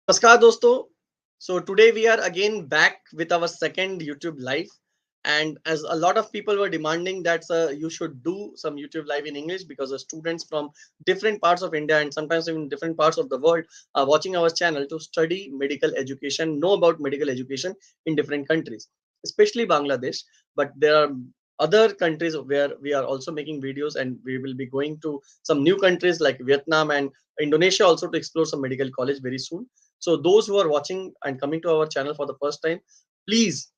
Namaskar dosto. So today we are again back with our second YouTube live, and as a lot of people were demanding that you should do some YouTube live in English because the students from different parts of India and sometimes even different parts of the world are watching our channel to study medical education, know about medical education in different countries, especially Bangladesh. But there are other countries where we are also making videos, and we will be going to some new countries like Vietnam and Indonesia also to explore some medical college very soon. So those who are watching and coming to our channel for the first time, please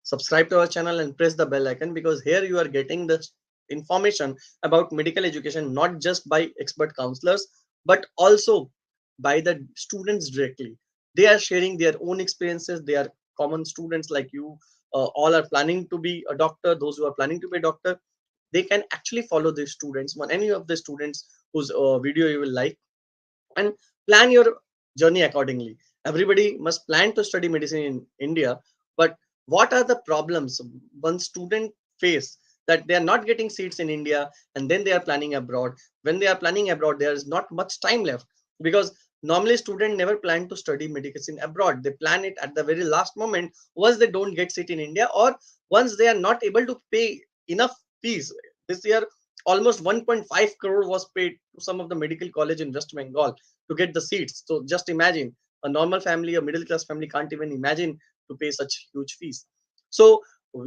subscribe to our channel and press the bell icon, because here you are getting the information about medical education not just by expert counselors but also by the students directly. They are sharing their own experiences. They are common students like you. All are planning to be a doctor. Those who are planning to be a doctor, they can actually follow these students, one any of the students whose video you will like, and plan your journey accordingly. Everybody must plan to study medicine in India, but what are the problems one student face, that they are not getting seats in India and then they are planning abroad? When they are planning abroad, there is not much time left, because normally student never plan to study medicine abroad. They plan it at the very last moment, once they don't get seat in India, or once they are not able to pay enough fees. This year almost 1.5 crore was paid to some of the medical college in West Bengal to get the seats. So just imagine, a normal family, a middle class family can't even imagine to pay such huge fees. So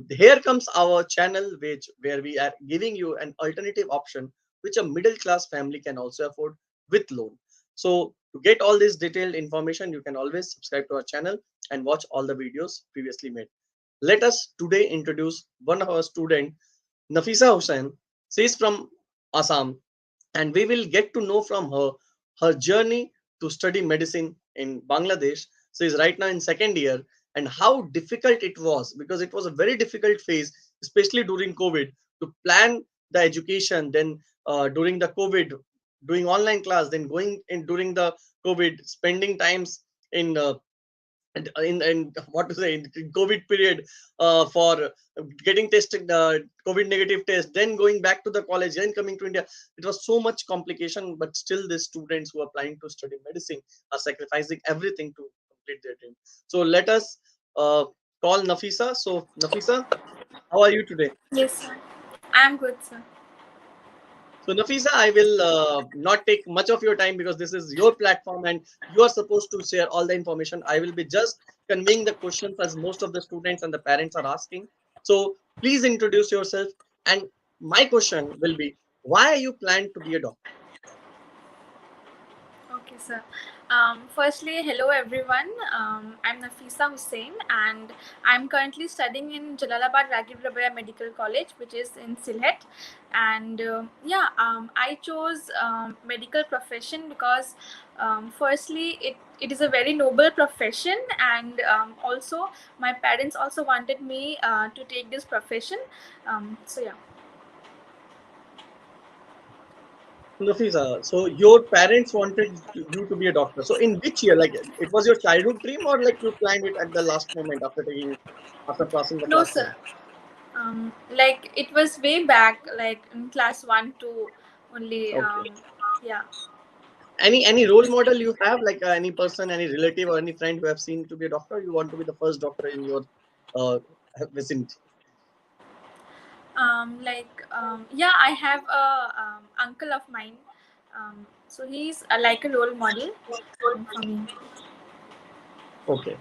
here comes our channel, which where we are giving you an alternative option which a middle class family can also afford with loan. So to get all this detailed information, you can always subscribe to our channel and watch all the videos previously made. Let us today introduce one of our student, Nafisa Hussain. She is from Assam, and we will get to know from her journey to study medicine in Bangladesh. She is right now in second year, and how difficult it was, because it was a very difficult phase, especially during COVID, to plan the education. Then during the COVID, doing online class, then going in during the COVID, spending times in in what to say, in COVID period, for getting tested, COVID negative test, then going back to the college, then coming to India. It was so much complication, but still the students who are planning to study medicine are sacrificing everything to complete their dream. So let us call Nafisa. So Nafisa, how are you today? Yes, sir. I'm good, sir. So Nafisa, I will not take much of your time, because this is your platform and you are supposed to share all the information. I will be just conveying the questions as most of the students and the parents are asking. So please introduce yourself. And my question will be, why are you planned to be a doctor? Okay, sir. Firstly, hello everyone. I'm Nafisa Hussain, and I'm currently studying in Jalalabad Ragib-Rabeya Medical College, which is in Sylhet. And I chose medical profession because, firstly, it is a very noble profession, and also my parents also wanted me to take this profession. So yeah. Nafisa, so your parents wanted you to be a doctor. So in which year? Like, it was your childhood dream, or like you planned it at the last moment after after passing the No, class 10? sir. Like it was way back, like in class 1 2 only. Okay. Yeah. Any role model you have, like any person, any relative, or any friend who have seen to be a doctor? You want to be the first doctor in your uh, vicinity? Yeah, I have a uncle of mine. So he's like a role model for me. Okay,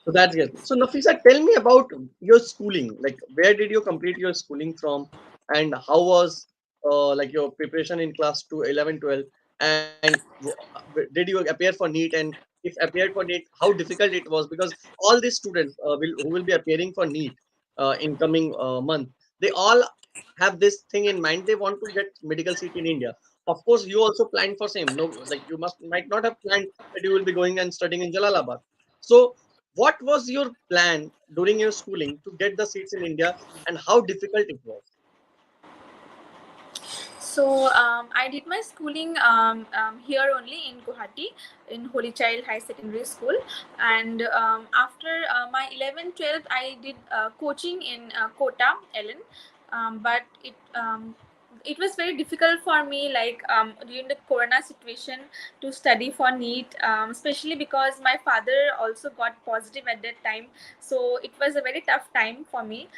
so that's good. So Nafisa, tell me about your schooling. Like, where did you complete your schooling from, and how was like your preparation in class 2, 11, 12, and did you appear for NEET? And if appeared for NEET, how difficult it was? Because all these students who will be appearing for NEET in coming month, they all have this thing in mind. They want to get medical seat in India. Of course, you also planned for same. No, like you must might not have planned that you will be going and studying in Jalalabad. So, what was your plan during your schooling to get the seats in India, and how difficult it was? So I did my schooling here only in Guwahati, in Holy Child High Secondary School, and after my 11th 12th I did coaching in Kota, Ellen, but it was very difficult for me, like during the corona situation, to study for NEET, especially because my father also got positive at that time. So it was a very tough time for me.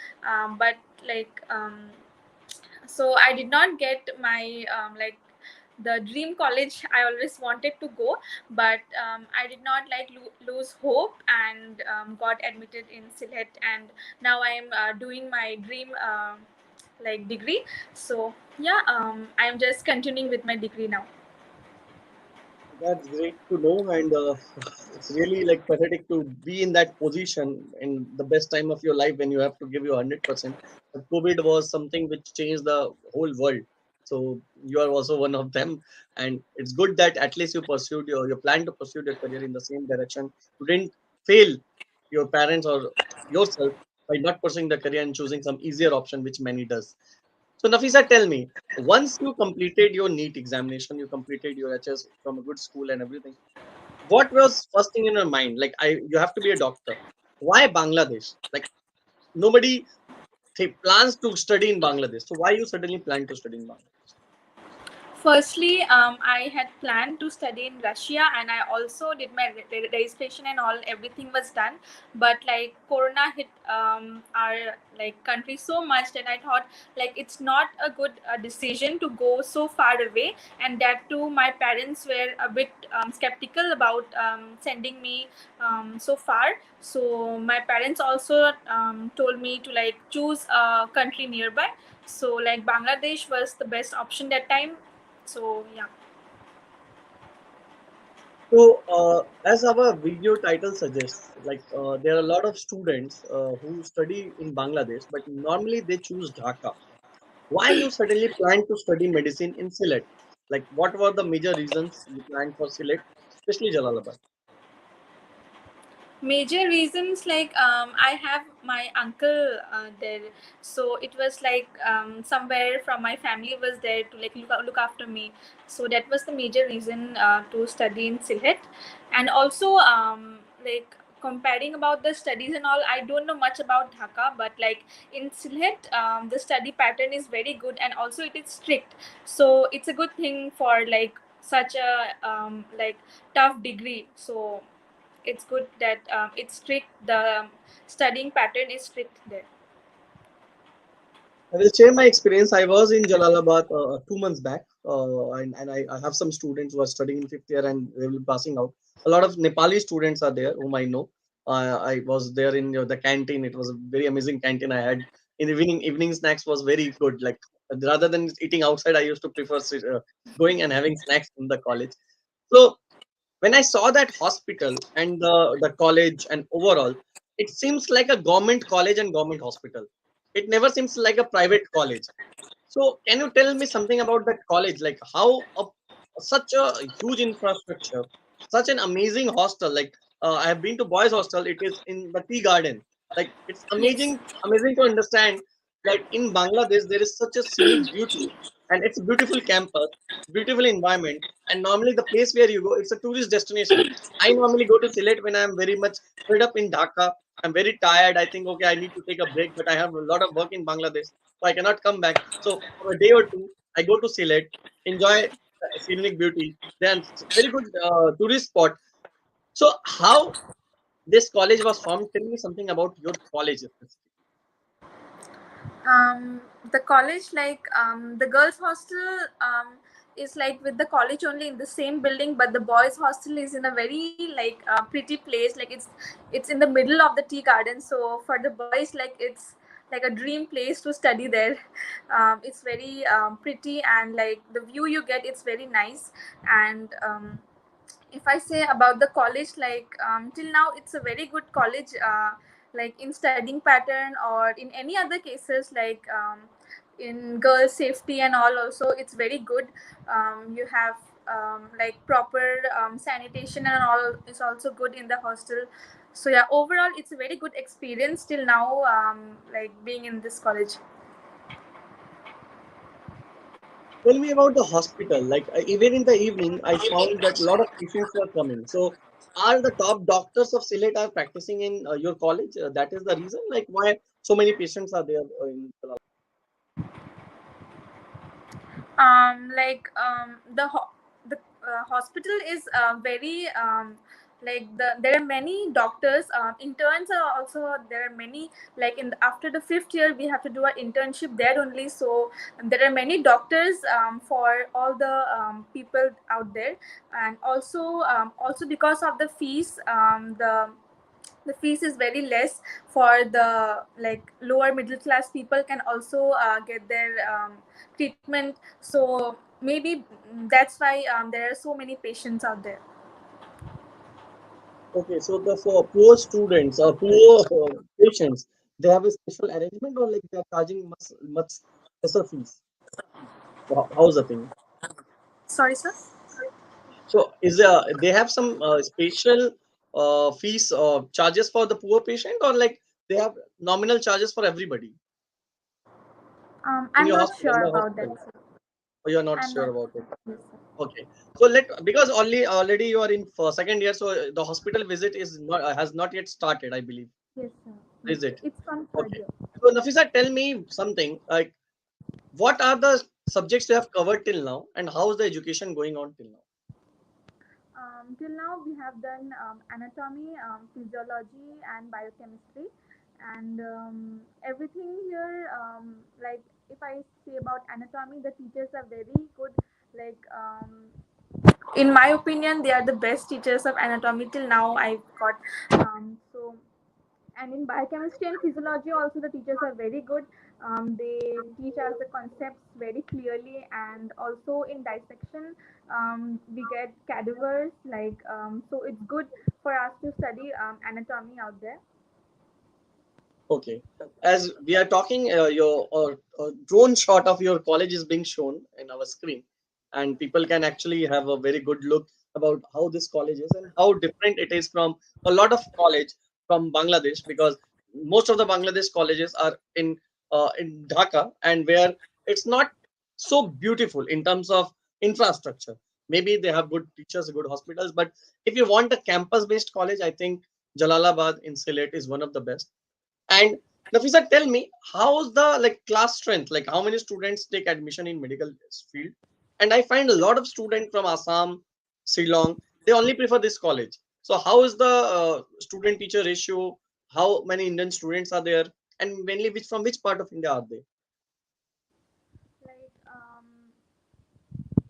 But like so I did not get my like the dream college I always wanted to go. But I did not like lose hope, and got admitted in Sylhet, and now I am doing my dream like degree. So yeah, I'm just continuing with my degree now. That's great to know, and it's really like pathetic to be in that position in the best time of your life when you have to give you 100%. But COVID was something which changed the whole world. So you are also one of them, and it's good that at least you pursued your plan to pursue your career in the same direction. You didn't fail your parents or yourself by not pursuing the career and choosing some easier option, which many does. So Nafisa, tell me, once you completed your NEET examination, you completed your HS from a good school and everything. What was first thing in your mind? Like, you have to be a doctor. Why Bangladesh? Like, nobody plans to study in Bangladesh. So why you suddenly plan to study in Bangladesh? Firstly, I had planned to study in Russia, and I also did my registration and all. Everything was done, but like Corona hit our like country so much that I thought like it's not a good decision to go so far away, and that too my parents were a bit skeptical about sending me so far. So my parents also told me to like choose a country nearby. So like Bangladesh was the best option that time. So yeah. So, as our video title suggests, like there are a lot of students who study in Bangladesh, but normally they choose Dhaka. Why you suddenly plan to study medicine in Sylhet? Like, what were the major reasons you planned for Sylhet, especially Jalalabad? Major reasons, like I have my uncle there, so it was like somewhere from my family was there to like look after me. So that was the major reason to study in Sylhet. And also like comparing about the studies and all, I don't know much about Dhaka, but like in Sylhet the study pattern is very good, and also it is strict. So it's a good thing for like such a like tough degree. So it's good that it's strict. The studying pattern is strict there. I will share my experience. I was in Jalalabad 2 months back, and I have some students who are studying in fifth year and they will be passing out. A lot of Nepali students are there whom I know. I was there in the canteen. It was a very amazing canteen I had. In the evening, evening snacks was very good. Like rather than eating outside, I used to prefer going and having snacks in the college. So when I saw that hospital and the college and overall, it seems like a government college and government hospital. It never seems like a private college. So can you tell me something about that college? Like such a huge infrastructure, such an amazing hostel. Like I have been to boys' hostel. It is in the tea garden. Like it's Yes. amazing to understand. Like in Bangladesh, there is such a scenic beauty, and it's a beautiful campus, beautiful environment. And normally, the place where you go, it's a tourist destination. I normally go to Sylhet when I'm very much fed up in Dhaka. I'm very tired. I think, okay, I need to take a break, but I have a lot of work in Bangladesh, so I cannot come back. So for a day or two, I go to Sylhet, enjoy the scenic beauty. Then very good tourist spot. So how this college was formed? Tell me something about your college. um, the college, like the girls hostel is like with the college only in the same building, but the boys hostel is in a very like pretty place. Like it's in the middle of the tea garden. So for the boys, like it's like a dream place to study there. It's very pretty, and like the view you get, it's very nice. And if I say about the college, like till now it's a very good college, like in studying pattern or in any other cases, like in girls safety and all, also it's very good. You have like proper sanitation and all is also good in the hostel. So yeah, overall it's a very good experience till now, like being in this college. Tell me about the hospital. Like even in the evening, I found that a lot of patients were coming. So are the top doctors of Sylhet are practicing in your college? That is the reason. Like why so many patients are there in Jalalabad? The hospital is very there are many doctors, interns are also there are many, like after the fifth year we have to do an internship there only. So there are many doctors for all the people out there. And also because of the fees, the fees is very less for the like lower middle class people can also get their treatment. So maybe that's why there are so many patients out there. Okay, so the for poor students or poor patients, they have a special arrangement or like they are charging much lesser fees. How's the thing? Sorry, sir. So is there they have some special fees or charges for the poor patient or like they have nominal charges for everybody in I'm your not hospital in sure the about that, hospital? sir. Or you're not I'm sure not. about it? Yes, sir. Okay, so let because only already you are in for second year, so the hospital visit is not has not yet started, I believe. Yes, sir. Yes, Is sir. it? It's from third Okay. year. So Nafisa, tell me something like what are the subjects you have covered till now, and how is the education going on till now? Till now, we have done anatomy, physiology, and biochemistry, and everything here. If I say about anatomy, the teachers are very good. Like in my opinion, they are the best teachers of anatomy till now. I got so. And in biochemistry and physiology, also the teachers are very good. They teach us the concepts very clearly, and also in dissection, we get cadavers. So it's good for us to study anatomy out there. Okay. As we are talking, your drone shot of your college is being shown in our screen, and people can actually have a very good look about how this college is and how different it is from a lot of college from Bangladesh, because most of the Bangladesh colleges are in Dhaka, and where it's not so beautiful in terms of infrastructure. Maybe they have good teachers, good hospitals, but if you want a campus-based college, I think Jalalabad in Sylhet is one of the best. And Nafisa, tell me, how's the like class strength? Like how many students take admission in medical field? And I find a lot of students from Assam, Ceylon, they only prefer this college. So how is the student teacher ratio? How many Indian students are there? And mainly which from which part of India are they? Like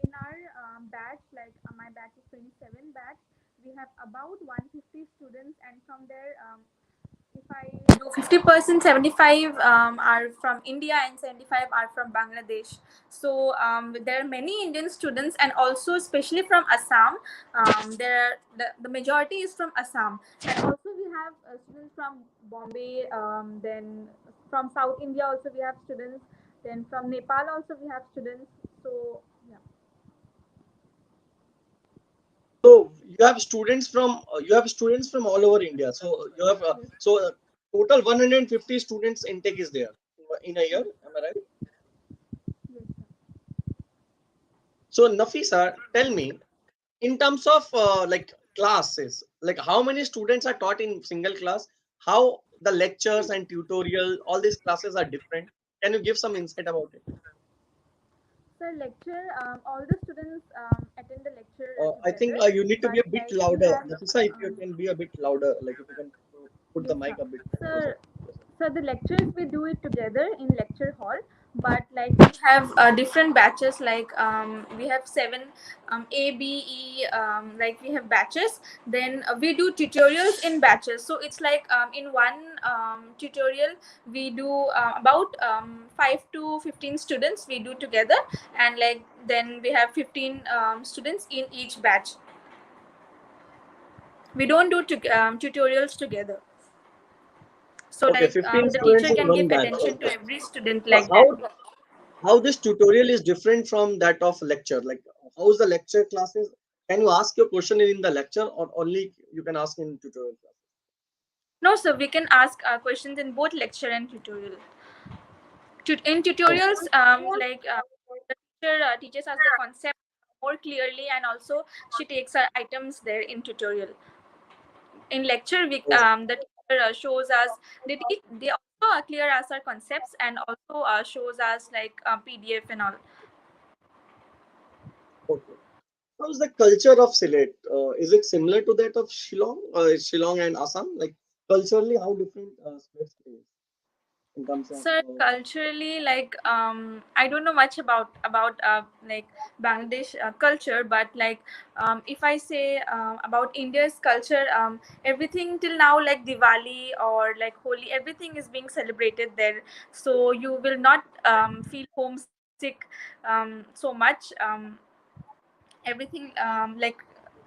in our batch, my batch is 27 batch. We have about 150 students, and from there, if I do 50%, 75 are from India and 75 are from Bangladesh. So there are many Indian students, and also especially from Assam. The majority is from Assam, and also we have students from Bombay. Then from South India also we have students. Then from Nepal also we have students. So yeah. So you have students from all over India. So you have Yes. total 150 students intake is there in a year. Am I right? Yes, sir. So Nafisa, tell me, in terms of like classes, like how many students are taught in single class, how the lectures and tutorial, all these classes are different. Can you give some insight about it? Sir, lecture, all the students attend the lecture I think together, you need to be but a bit like we louder. have, Nafisa, if you um, can be a bit louder, like if you can put the yes, sir. mic a bit closer. Sir, so the lectures we do it together in lecture hall, but like we have different batches. We have seven A, B, E. Like we have batches. Then we do tutorials in batches. So it's like in one tutorial we do about 5 to 15 students we do together, and like then we have 15 students in each batch. We don't do tutorials together. So Okay, like 15 the students teacher in can one give batch. attention to every student So like that. how this tutorial is different from that of lecture? Like how is the lecture classes? Can you ask your question in the lecture or only you can ask in tutorial class? No, so we can ask questions in both lecture and tutorial. In tutorials, the teacher teaches us the concept more clearly, and also she takes our items there in tutorial. In lecture, the teacher shows us, they also clear us our concepts, and also shows us like PDF and all. How's the culture of Sylhet? Is it similar to that of Shillong, Shillong and Assam? Like culturally, how different Sylhet is in terms of So culturally, like I don't know much about like Bangladesh culture, but like if I say about India's culture, everything till now like Diwali or like Holi, everything is being celebrated there. So you will not feel homesick so much. Everything like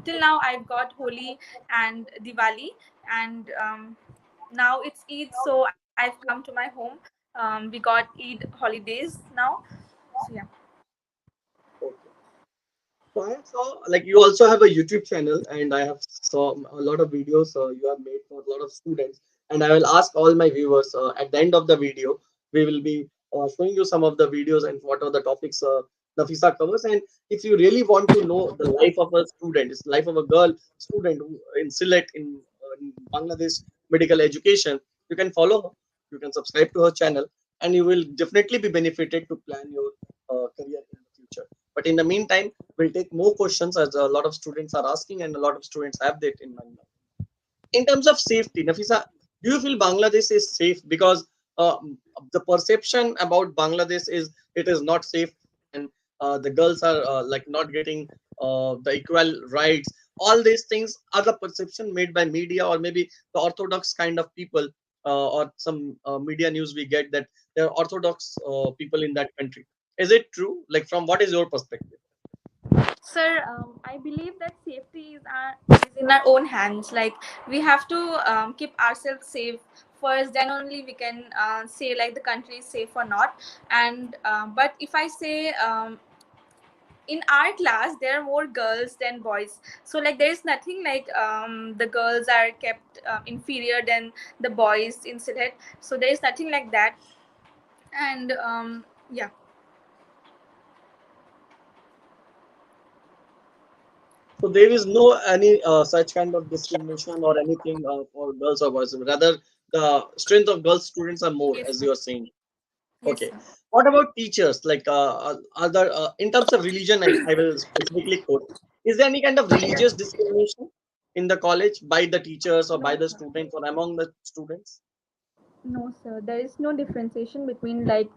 till now I've got Holi and Diwali, and now it's Eid, so I've come to my home. We got Eid holidays now, so yeah. okay. So I saw like you also have a YouTube channel, and I have saw a lot of videos you have made for a lot of students. And I will ask all my viewers at the end of the video, we will be showing you some of the videos and what are the topics Nafisa covers. And if you really want to know the life of a student, it's life of a girl student in Sylhet in Bangladesh medical education, you can follow her, you can subscribe to her channel, and you will definitely be benefited to plan your career in the future. But in the meantime, we'll take more questions as a lot of students are asking and a lot of students have that in mind. In terms of safety, Nafisa, do you feel Bangladesh is safe? Because uh, the perception about Bangladesh is it is not safe, and the girls are like not getting the equal rights. All these things are the perception made by media or maybe the orthodox kind of people or some media news we get that there are orthodox people in that country. Is it true? Like, from what is your perspective? Sir, I believe that safety is in our own hands. Like we have to keep ourselves safe first, then only we can say like the country is safe or not. And but if I say in our class there are more girls than boys, so like there is nothing like the girls are kept inferior than the boys in Sylhet, so there is nothing like that. And yeah. So there is no any such kind of discrimination or anything for girls or boys. Rather, the strength of girls students are more, Yes as sir. you are saying. Yes Okay. sir. What about teachers? Like other in terms of religion, I will specifically quote. Is there any kind of religious discrimination in the college by the teachers or by No the sir. students or among the students? No, sir. There is no differentiation between like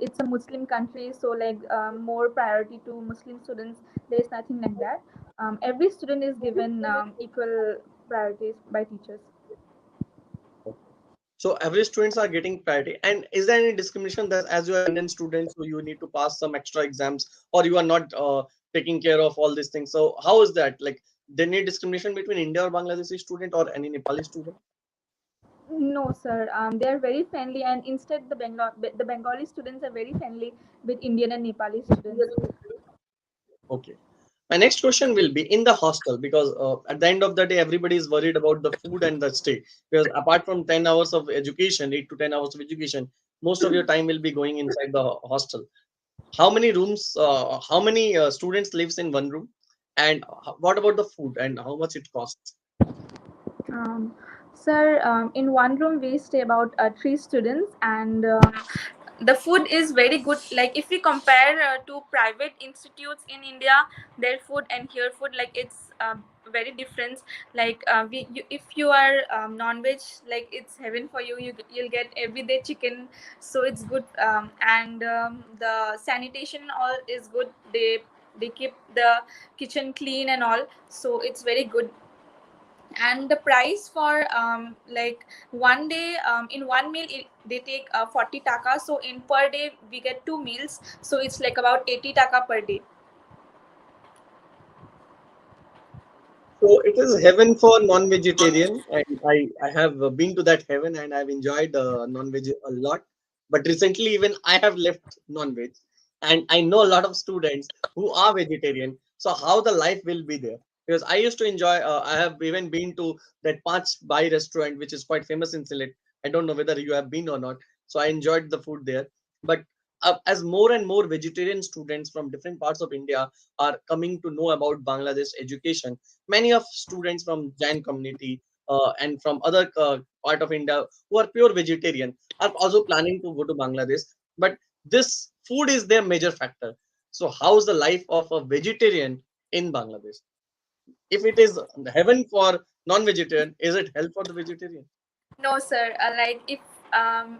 it's a Muslim country, so like more priority to Muslim students. There is nothing like that. Every student is given equal priorities by teachers. So every students are getting priority. And is there any discrimination that as you are Indian students, so you need to pass some extra exams or you are not taking care of all these things? So how is that? Like, they need discrimination between India or Bangladeshi student or any Nepali student? No, sir. They are very friendly, and instead the Bengali students are very friendly with Indian and Nepali students. Okay. My next question will be in the hostel because at the end of the day, everybody is worried about the food and the stay. Because apart from 10 hours of education, 8 to 10 hours of education, most of your time will be going inside the hostel. How many rooms, how many students lives in one room? And what about the food and how much it costs? Um, Sir, in one room we stay about three students, and the food is very good. Like if we compare to private institutes in India, their food and here food, like it's very different. Like if you are non-veg, like it's heaven for you. You'll get everyday chicken, so it's good. And the sanitation all is good. They keep the kitchen clean and all, so it's very good. And the price for like one day in one meal they take 40 taka, so in per day we get two meals, so it's like about 80 taka per day. So it is heaven for non-vegetarian, and I have been to that heaven and I've enjoyed non-veg a lot. But recently, even I have left non-veg, and I know a lot of students who are vegetarian. So how the life will be there? Because I used to enjoy. I have even been to that Panch Bai restaurant, which is quite famous in Sylhet. I don't know whether you have been or not. So I enjoyed the food there. But as more and more vegetarian students from different parts of India are coming to know about Bangladesh education, many of students from Jain community and from other part of India who are pure vegetarian are also planning to go to Bangladesh. But this food is their major factor. So how's the life of a vegetarian? in Bangladesh? If it is heaven for non-vegetarian, is it hell for the vegetarian? No, sir.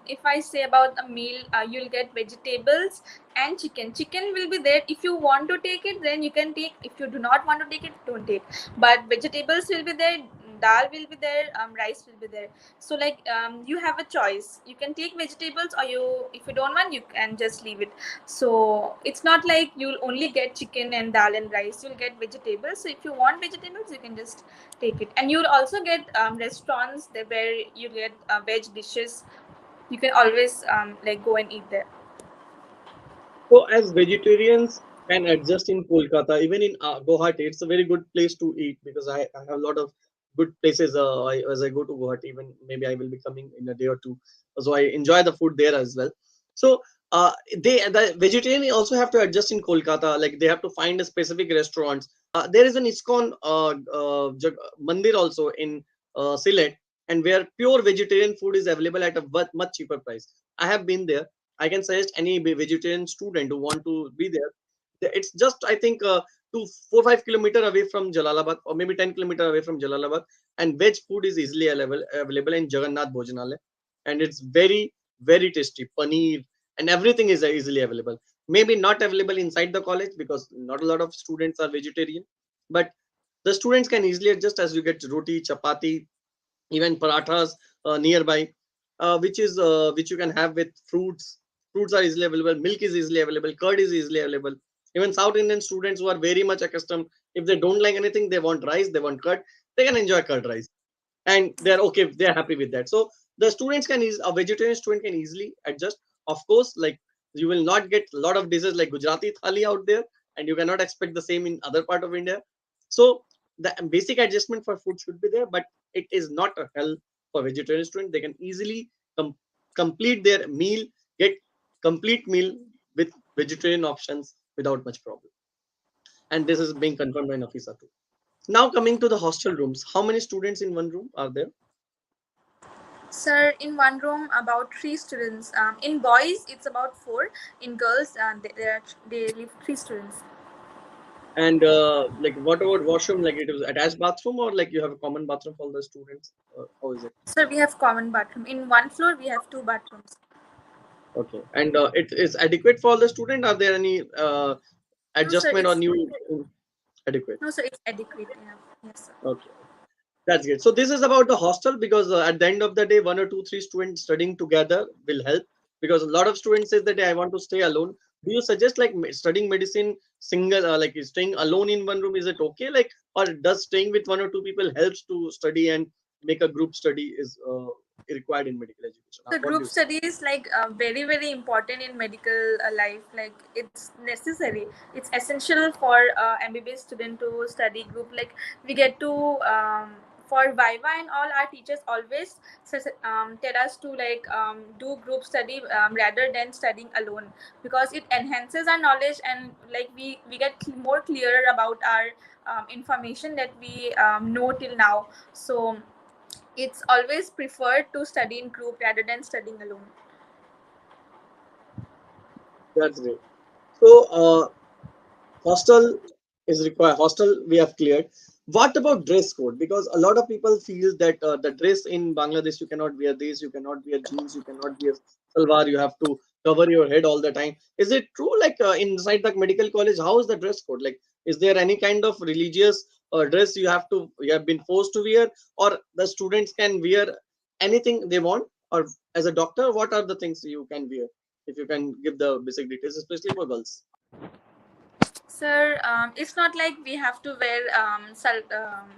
If I say about a meal, you'll get vegetables and chicken. Chicken will be there. If you want to take it, then you can take. If you do not want to take it, don't take. But vegetables will be there. Dal will be there. Rice will be there. So you have a choice. You can take vegetables, or if you don't want, you can just leave it. So it's not like you'll only get chicken and dal and rice. You'll get vegetables. So if you want vegetables, you can just take it. And you'll also get restaurants there where you get veg dishes. You can always go and eat there. So, as vegetarians can adjust in Kolkata, even in Guwahati, it's a very good place to eat because I have a lot of good places. As I go to Guwahati, even maybe I will be coming in a day or two. So I enjoy the food there as well. So the vegetarian also have to adjust in Kolkata. Like they have to find a specific restaurants. There is an ISKCON mandir also in Sylhet, and where pure vegetarian food is available at a much cheaper price. I have been there. I can suggest any vegetarian student who want to be there. It's just I think 2 4 5 kilometer away from Jalalabad, or maybe 10 kilometer away from Jalalabad, and veg food is easily available in Jagannath Bhojanalaya, and it's very tasty. Paneer and everything is easily available. Maybe not available inside the college because not a lot of students are vegetarian, but the students can easily adjust as you get roti, chapati, even parathas nearby, which you can have with fruits. Fruits are easily available. Milk is easily available. Curd is easily available. Even South Indian students who are very much accustomed, if they don't like anything, they want rice, they want curd, they can enjoy curd rice, and they're okay. They're happy with that. So the students a vegetarian student can easily adjust. Of course, like you will not get a lot of dishes like Gujarati thali out there, and you cannot expect the same in other part of India. So the basic adjustment for food should be there, but it is not a hell for vegetarian student. They can easily complete their meal, get complete meal with vegetarian options without much problem. And this is being confirmed by Nafisa too. Now coming to the hostel rooms, how many students in one room are there? Sir, in one room about three students. In boys, it's about four. In girls, they live three students. And like, what about washroom? Like, it is attached bathroom, or like you have a common bathroom for the students? How is it? Sir, we have common bathroom. In one floor, we have two bathrooms. Okay. And it is adequate for the student. Are there any No, sir, adjustment or it's new adequate? no, sir, it's adequate. Yeah. Yes, sir. Okay. That's great. So this is about the hostel because at the end of the day, one or two, three students studying together will help, because a lot of students says that, "Hey, I want to stay alone." Do you suggest like studying medicine single, like staying alone in one room? Is it okay? Like, or does staying with one or two people helps to study and make a group study is required in medical education? The What do group you say? study is very important in medical life. Like it's necessary. It's essential for MBBS student to study group. Like we get to for Viva and all, our teachers always tell us to do group study rather than studying alone, because it enhances our knowledge, and like we get more clearer about our information that we know till now. So it's always preferred to study in group rather than studying alone. That's great. So hostel is required. Hostel we have cleared. What about dress code? Because a lot of people feel that the dress in Bangladesh, you cannot wear this, you cannot wear jeans, you cannot wear salwar, you have to cover your head all the time. Is it true? Like inside the medical college, how is the dress code? Like, is there any kind of religious dress you have been forced to wear, or the students can wear anything they want? Or as a doctor, what are the things you can wear? If you can give the basic details, especially for girls. Sir, it's not like we have to wear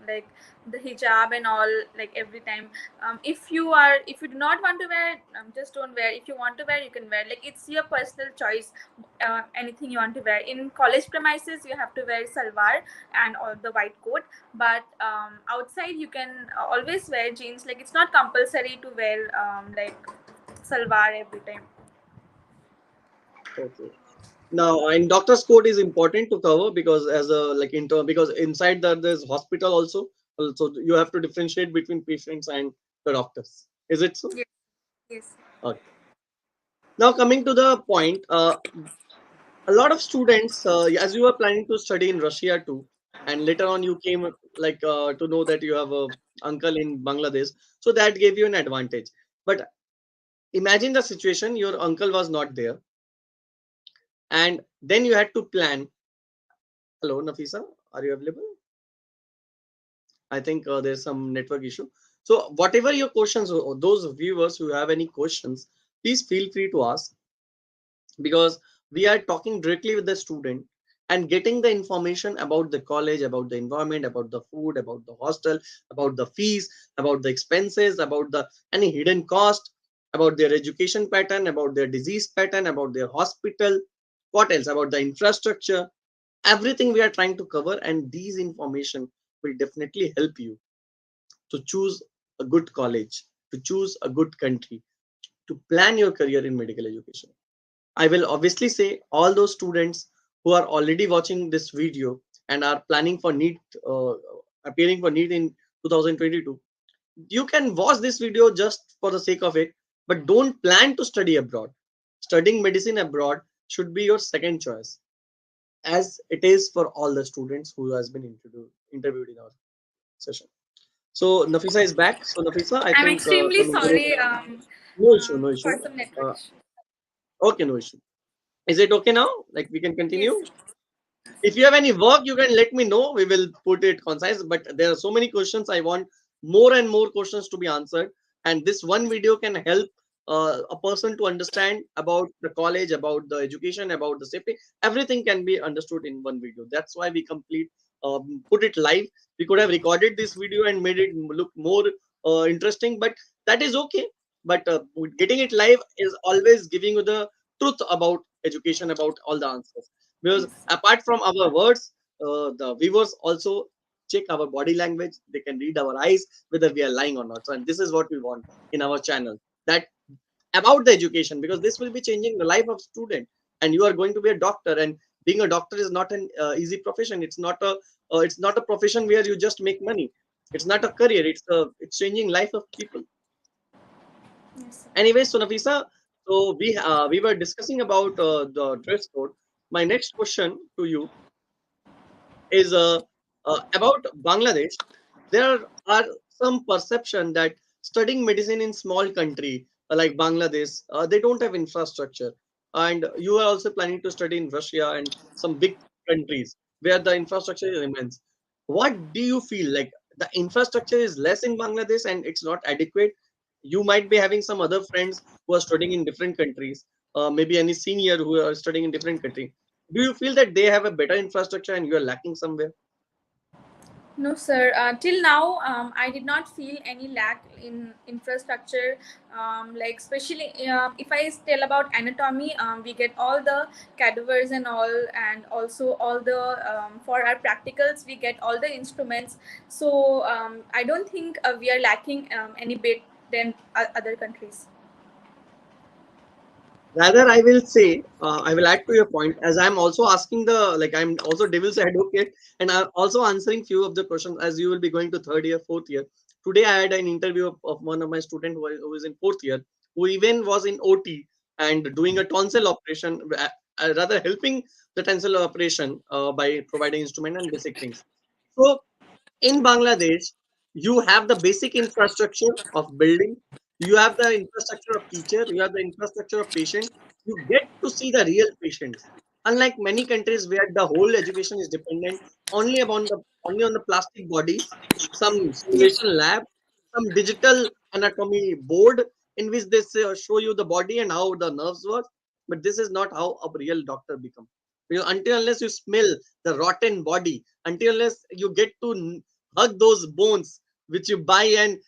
like the hijab and all like every time. If you do not want to wear, just don't wear. If you want to wear, you can wear. Like it's your personal choice. Anything you want to wear. In college premises, you have to wear salwar and all the white coat. But outside, you can always wear jeans. Like it's not compulsory to wear like salwar every time. Okay. Now, in doctor's code is important to cover because as a like because inside that there's hospital also. Also, you have to differentiate between patients and the doctors. Is it so? Yes. Yes. Okay. Now coming to the point, a lot of students, as you are planning to study in Russia too. and later on you came to know that you have a uncle in Bangladesh, so that gave you an advantage. But imagine the situation, your uncle was not there, and then you had to plan. Hello, Nafisa, are you available? I think there's some network issue. So whatever your questions, or those viewers who have any questions, please feel free to ask, because we are talking directly with the student and getting the information about the college, about the environment, about the food, about the hostel, about the fees, about the expenses, about the any hidden cost, about their education pattern, about their disease pattern, about their hospital, what else, about the infrastructure. Everything we are trying to cover, and these information will definitely help you to choose a good college, to choose a good country, to plan your career in medical education. I will obviously say all those students who are already watching this video and are planning for NEET, appearing for NEET in 2022, you can watch this video just for the sake of it, but don't plan to study abroad. Studying medicine abroad should be your second choice, as it is for all the students who has been interviewed in our session. So Nafisa is back. So Nafisa, I I'm think extremely sorry no issue, no for issue. some network Uh, issue. okay, no issue. Is it okay now? Like we can Yes. continue? If you have any work, you can let me know. We will put it concise. But there are so many questions. I want more and more questions to be answered. And this one video can help a person to understand about the college, about the education, about the safety. Everything can be understood in one video. That's why we put it live. We could have recorded this video and made it look more interesting, but that is okay. But getting it live is always giving you the truth about education, about all the answers, because Yes. apart from our words, the viewers also check our body language. They can read our eyes whether we are lying or not. So, and this is what we want in our channel, that about the education, because this will be changing the life of student, and you are going to be a doctor, and being a doctor is not an easy profession. It's not a profession where you just make money. It's not a career. It's changing life of people. Yes, sir. Anyway, so Nafisa, so we were discussing about the dress code. My next question to you is about Bangladesh. There are some perception that studying medicine in small country like Bangladesh, they don't have infrastructure, and you are also planning to study in Russia and some big countries where the infrastructure is immense. What do you feel like? The infrastructure is less in Bangladesh and it's not adequate. You might be having some other friends who are studying in different countries, maybe any senior who are studying in different country. Do you feel that they have a better infrastructure and you are lacking somewhere? No, sir. Till now, I did not feel any lack in infrastructure. Like especially if I tell about anatomy, we get all the cadavers and all, and also all the for our practicals we get all the instruments. So I don't think we are lacking any bit than other countries. Rather, I will say, I will add to your point, as I'm also asking I'm also devil's advocate, and I'm also answering few of the questions, as you will be going to third year, fourth year. Today, I had an interview of one of my students who is in fourth year, who even was in OT and doing a tonsil operation, rather helping the tonsil operation by providing instrument and basic things. So in Bangladesh, you have the basic infrastructure of building, you have the infrastructure of teacher, you have the infrastructure of patient. You get to see the real patients. Unlike many countries where the whole education is dependent only on the plastic bodies, some Yes. simulation lab, some digital anatomy board in which they show you the body and how the nerves work. But this is not how a real doctor becomes. Because until unless you smell the rotten body, until unless you get to hug those bones which you buy and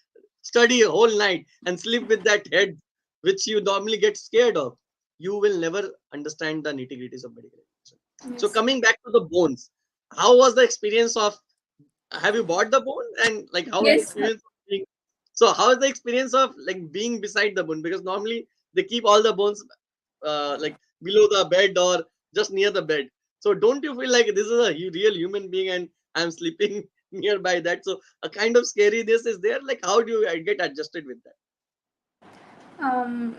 study a whole night and sleep with that head which you normally get scared of, you will never understand the nitty gritties of medical education. So Yes. coming back to the bones, how was the experience of, have you bought the bone, and like how is the Yes, sir. experience of being, so how is the experience of like being beside the bone, because normally they keep all the bones below the bed or just near the bed. So don't you feel like this is a real human being and I'm sleeping nearby that? So a kind of scary this is there. Like how do you get adjusted with that?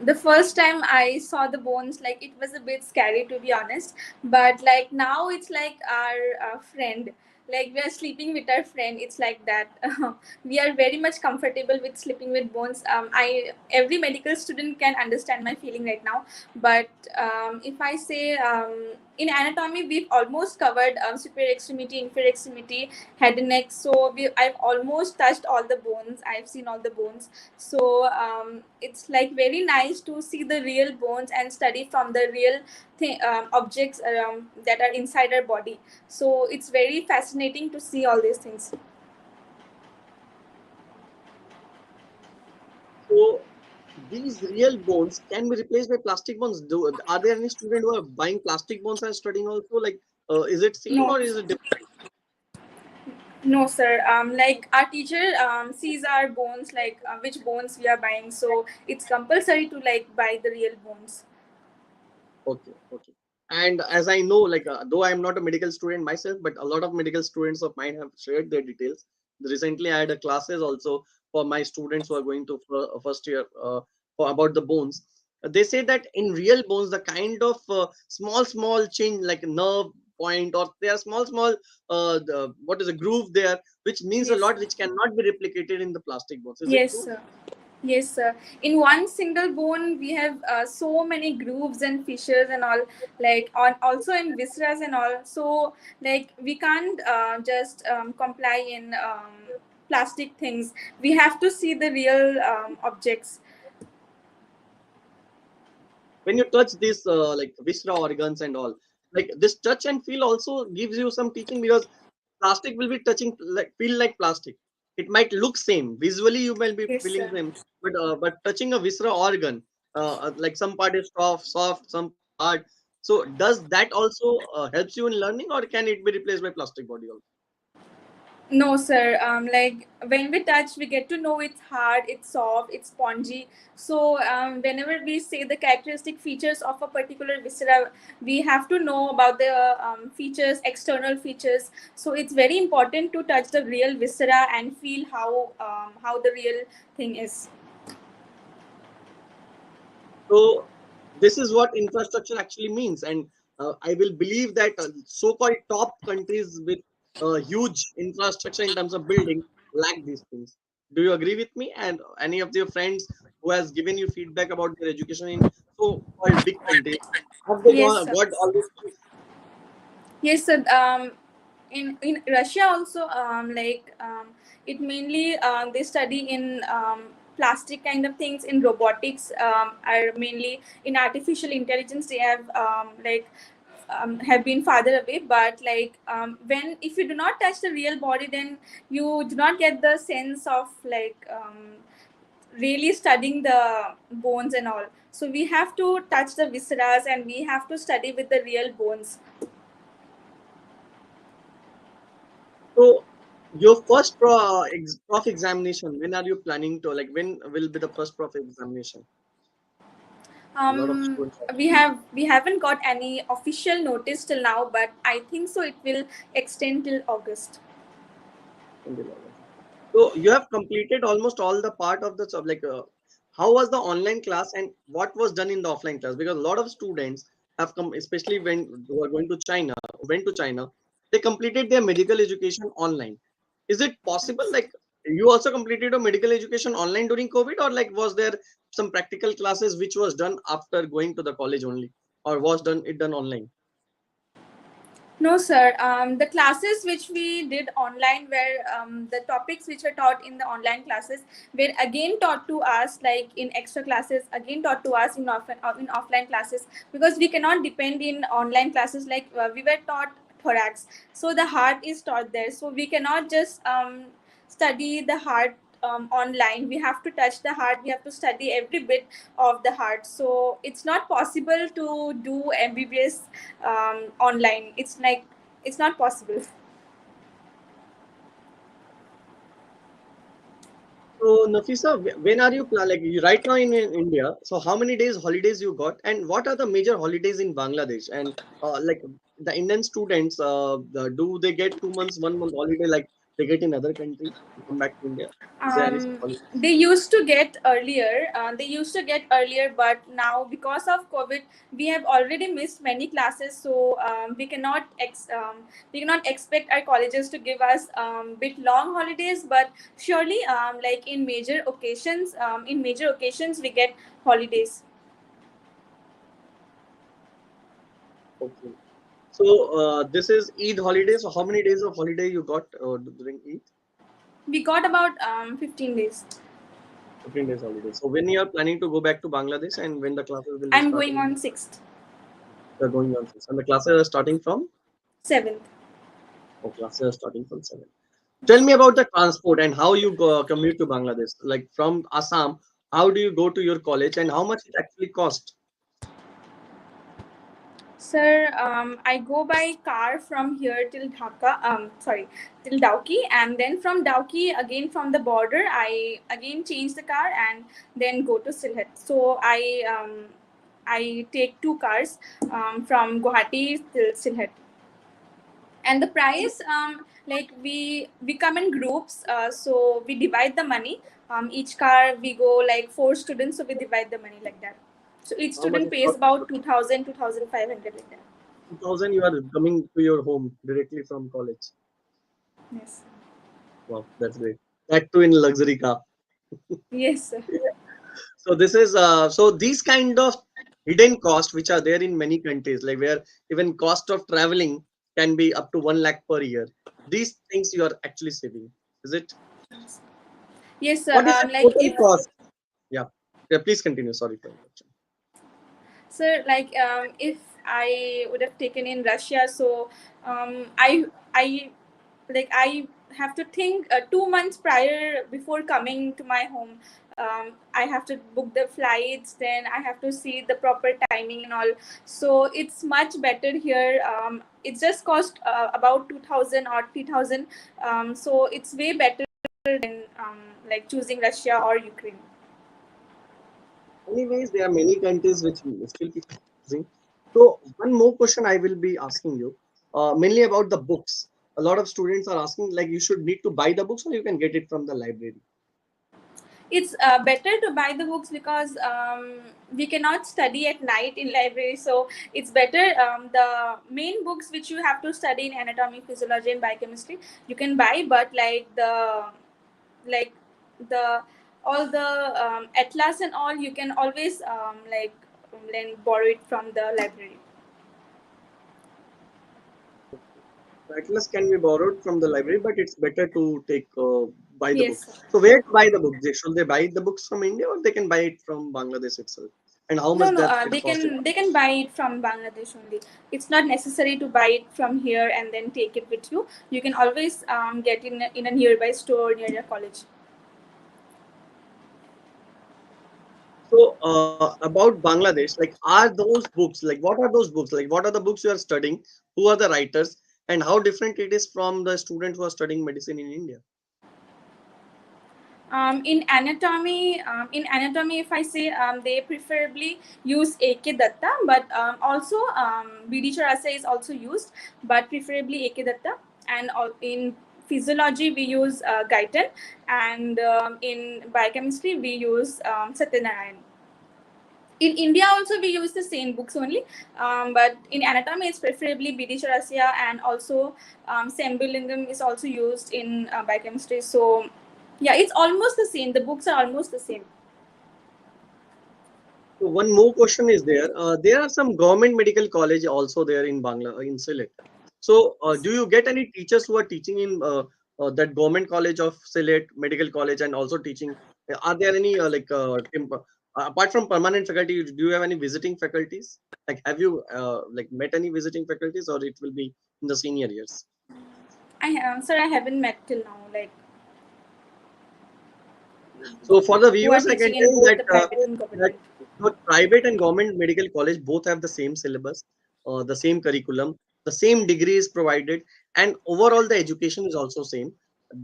The first time I saw the bones, like it was a bit scary to be honest, but like now it's like our friend. like we are sleeping with our friend. It's like that. We are very much comfortable with sleeping with bones. I Every medical student can understand my feeling right now. But if I say, in anatomy, we've almost covered superior extremity, inferior extremity, head and neck. So I've almost touched all the bones. I've seen all the bones. So it's like very nice to see the real bones and study from the real objects that are inside our body. So it's very fascinating to see all these things. So these real bones can be replaced by plastic bones. Are there any students who are buying plastic bones and studying also? Like, is it same No, or is it different? no, sir. Like our teacher sees our bones, like which bones we are buying. So it's compulsory to like buy the real bones. Okay, okay. And as I know, like, though I am not a medical student myself, but a lot of medical students of mine have shared their details. Recently, I had a classes also for my students who are going to first year for about the bones. They say that in real bones, the kind of small change, like nerve point, or there are small what is a groove there, which means a Yes, lot, sir. which cannot be replicated in the plastic bones. Is it Yes, true? sir. Yes, sir. In one single bone, we have so many grooves and fissures and all, like on also in visceras and all. So, like we can't just comply in plastic things. We have to see the real objects. When you touch this like viscera organs and all, like this touch and feel also gives you some teaching, because plastic will be touching like feel like plastic. It might look same visually, you might be Yes, feeling sir. same, but touching a viscera organ, like some part is soft, some part hard. So does that also helps you in learning, or can it be replaced by plastic body also? No, sir. Like when we touch, we get to know it's hard, it's soft, it's spongy. So whenever we say the characteristic features of a particular viscera, we have to know about the features, external features. So it's very important to touch the real viscera and feel how the real thing is. So this is what infrastructure actually means, and I will believe that so-called top countries with huge infrastructure in terms of building lack these things. Do you agree with me? And any of your friends who has given you feedback about their education in so-called big countries, have they Yes, sir. got all these things? Yes, sir. In Russia also, it mainly they study in plastic kind of things. In robotics, are mainly in artificial intelligence. They have have been farther away. But when if you do not touch the real body, then you do not get the sense of really studying the bones and all. So we have to touch the visceras and we have to study with the real bones. So your first prof examination, when are you planning to, like, when will be the first prof examination? A lot of students are We haven't got any official notice till now, but I think so it will extend till August. in the August. So you have completed almost all the part of the sub. Like, how was the online class and what was done in the offline class? Because a lot of students have come, especially when who are going to China, went to China, they completed their medical education online. Is it possible? Like, you also completed a medical education online during COVID, or like was there some practical classes which was done after going to the college only, or was done online? No, sir. The classes which we did online were the topics which were taught in the online classes were again taught to us like in extra classes, again taught to us in offline classes, because we cannot depend in online classes like we were taught thorax. So the heart is taught there. So we cannot just study the heart online. We have to touch the heart. We have to study every bit of the heart. So it's not possible to do MBBS online. It's like it's not possible. So Nafisa, when are you plan? Like, you right now in India, so how many days holidays you got, and what are the major holidays in Bangladesh? And like the Indian students, do they get 2 months, 1 month holiday? Like they get in other countries to come back to India? Is there any policy? They used to get earlier. They used to get earlier, but now because of COVID, we have already missed many classes. So we cannot expect our colleges to give us bit long holidays. But surely, like in major occasions, we get holidays. Okay. So this is Eid holiday. So how many days of holiday you got during Eid? We got about 15 days. 15 days holiday. So when you are planning to go back to Bangladesh and when the classes will be I'm going starting? on 6th, They're going on 6th. And the classes are starting from? 7th. Oh, classes are starting from 7th. Tell me about the transport and how you go, commute to Bangladesh. Like from Assam, how do you go to your college and how much it actually cost? Sir, I go by car from here till Dhaka. Till Dauki, and then from Dauki again from the border, I again change the car and then go to Sylhet. So I take two cars from Guwahati till Sylhet. And the price, like we come in groups, so we divide the money. Each car we go like 4 students, so we divide the money like that. So each How much student it pays cost? about 2,000, 2,500 like that. 2000 you are coming to your home directly from college. Yes. Wow, that's great. That too in luxury car. Yes, sir. So this is so these kind of hidden costs which are there in many countries, like where even cost of traveling can be up to 1 lakh per year. These things you are actually saving, is it? Yes, sir. What is the Like total if cost? Yeah, yeah. Please continue. Sorry for interruption. Sir, like if I would have taken in Russia, so I like I have to think 2 months prior before coming to my home. I have to book the flights, then I have to see the proper timing and all. So it's much better here. It just cost about 2,000 or 3,000. So it's way better than like choosing Russia or Ukraine. Anyways, there are many countries which will still be using. So one more question I will be asking you, mainly about the books. A lot of students are asking like you should need to buy the books or you can get it from the library. It's better to buy the books because we cannot study at night in library, so it's better the main books which you have to study in anatomy, physiology and biochemistry you can buy, but like the all the atlas and all you can always then borrow it from the library. The atlas can be borrowed from the library, but it's better to take buy the book. Yes, sir. So where to buy the books? Should they buy the books from India or they can buy it from Bangladesh itself? And how No, much no. that will They cost? can buy it from Bangladesh only. It's not necessary to buy it from here and then take it with you. You can always get in a nearby store near your college. So about Bangladesh, like are those books like what are those books like? What are the books you are studying? Who are the writers? And how different it is from the students who are studying medicine in India? In anatomy, if I say they preferably use AK Datta, but also BD Charasa is also used, but preferably AK Datta. And in physiology, we use Guyton, and in biochemistry, we use Satyanarayan. In India also we use the same books only, but in anatomy it's preferably BD Charasya, and also Sembilingam is also used in biochemistry. So yeah, it's almost the same. The books are almost the same. So one more question is there. There are some government medical college also there in in Sylhet. So do you get any teachers who are teaching in that government college of Sylhet Medical College and also teaching? Are there any apart from permanent faculty, do you have any visiting faculties? Like have you like met any visiting faculties or it will be in the senior years? Sir, I haven't met till now, like So for the who are viewers, I can teaching in tell both that the private and that government. both private and government medical college both have the same syllabus, the same curriculum, the same degree is provided, and overall the education is also same.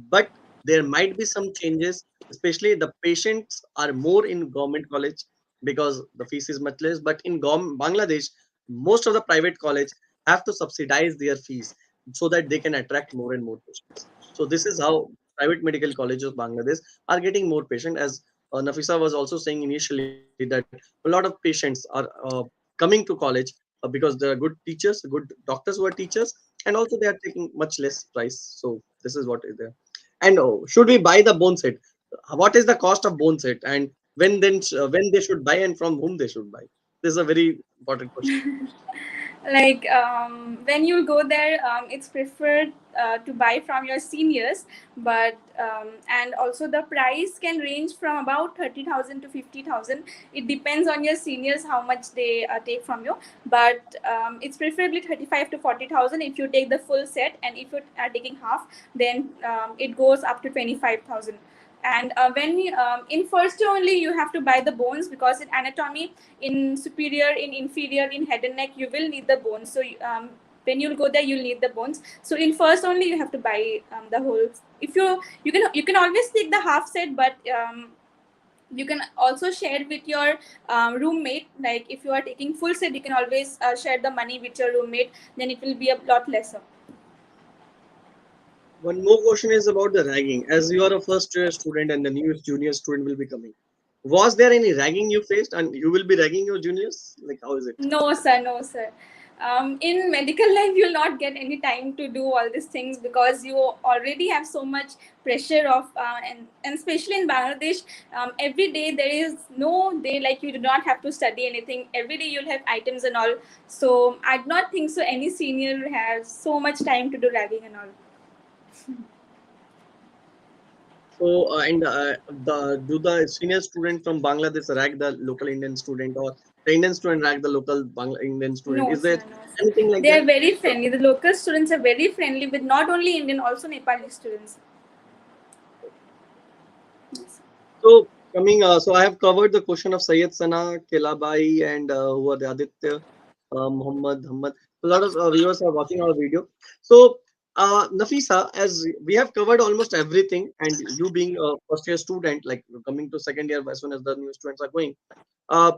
But there might be some changes, especially the patients are more in government college because the fees is much less. But in Bangladesh, most of the private college have to subsidize their fees so that they can attract more and more patients. So this is how private medical colleges of Bangladesh are getting more patient. As Nafisa was also saying initially that a lot of patients are coming to college because there are good teachers, good doctors who are teachers, and also they are taking much less price. So this is what is there. And should we buy the bone set? What is the cost of bone set? And when they should buy and from whom they should buy? This is a very important question. Like when you go there, it's preferred to buy from your seniors, but and also the price can range from about 30,000 to 50,000. It depends on your seniors how much they take from you, but it's preferably 35 to 40,000 if you take the full set, and if you are taking half, then it goes up to 25,000. And when in first year only you have to buy the bones, because in anatomy, in superior, in inferior, in head and neck, you will need the bones. So when you'll go there, you'll need the bones. So in first only you have to buy the whole. If you can always take the half set, but you can also share with your roommate. Like if you are taking full set, you can always share the money with your roommate, then it will be a lot lesser. One more question is about the ragging. As you are a first year student and the new junior student will be coming, was there any ragging you faced, and you will be ragging your juniors? Like how is it? No, sir. No, sir. In medical life, you'll not get any time to do all these things, because you already have so much pressure of, and especially in Bangladesh, every day there is no day like you do not have to study anything. Every day you'll have items and all. So I do not think so. Any senior has so much time to do ragging and all. So do the senior student from Bangladesh rag the local Indian student, or the Indian student rag the local Indian student? No, Is there sir. No, sir. anything like They that? are very friendly. The local students are very friendly with not only Indian, also Nepali students. Yes. So coming, so I have covered the question of Syed Sana, Kelabai, and who are the Aditya, Muhammad, Hamad. A lot of viewers are watching our video. So Nafisa, as we have covered almost everything, and you being a first year student, like coming to second year as soon as the new students are going. Uh,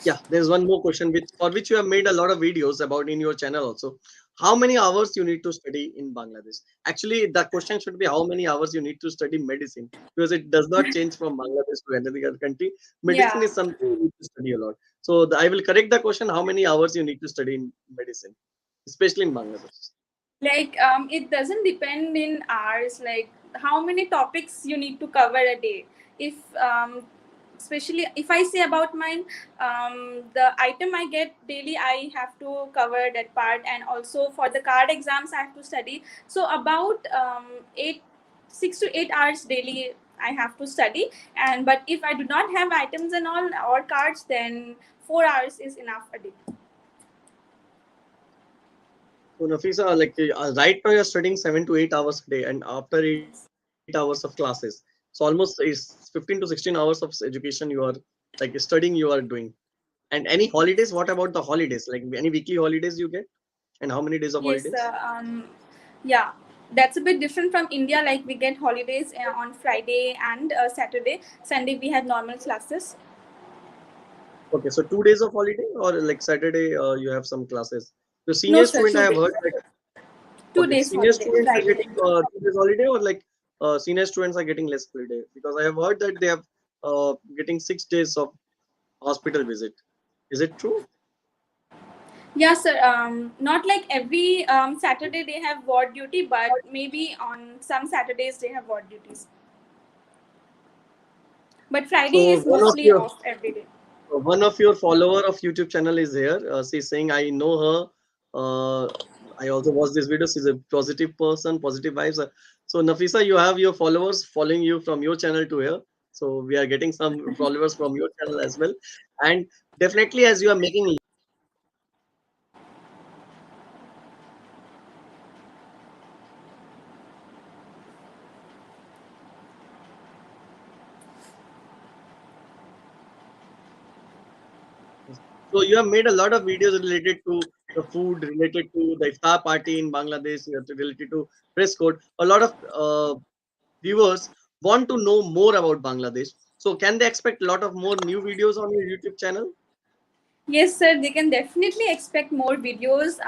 yeah, there's one more question which for which you have made a lot of videos about in your channel also. How many hours you need to study in Bangladesh? Actually, the question should be how many hours you need to study medicine, because it does not change from Bangladesh to any other country. Medicine Yeah. is something you need to study a lot. So I will correct the question: how many hours you need to study in medicine, especially in Bangladesh? Like it doesn't depend in hours, like how many topics you need to cover a day. If especially if I say about mine, the item I get daily, I have to cover that part, and also for the card exams I have to study. So about 6 to 8 hours daily I have to study. And but if I do not have items and all or cards, then 4 hours is enough a day. So Nafisa, like right now you're studying 7 to 8 hours a day, and after 8 hours of classes, so almost is 15 to 16 hours of education you are like studying you are doing. And any holidays? What about the holidays? Like any weekly holidays you get? And how many days of Yes, holidays? yeah, that's a bit different from India. Like we get holidays on Friday and Saturday. Sunday we have normal classes. Okay, so 2 days of holiday, or like Saturday you have some classes. The No, senior sir, student I two have days. heard that, Two okay, days senior holiday, students are Friday. getting 2 days holiday, or like senior students are getting less holiday, because I have heard that they have getting 6 days of hospital visit. Is it true? Yeah, sir. Not like every Saturday they have ward duty, but maybe on some Saturdays they have ward duties. But Friday So is mostly off every day. one of your follower of YouTube channel is here. She's saying, I know her. I also watched this video. She's a positive person, positive vibes. So Nafisa, you have your followers following you from your channel to here. So we are getting some followers from your channel as well. And definitely, as you are making, so you have made a lot of videos related to the food, related to the iftar party in Bangladesh, related to dress code. A lot of viewers want to know more about Bangladesh. So can they expect a lot of more new videos on your YouTube channel? Yes, sir. They can definitely expect more videos.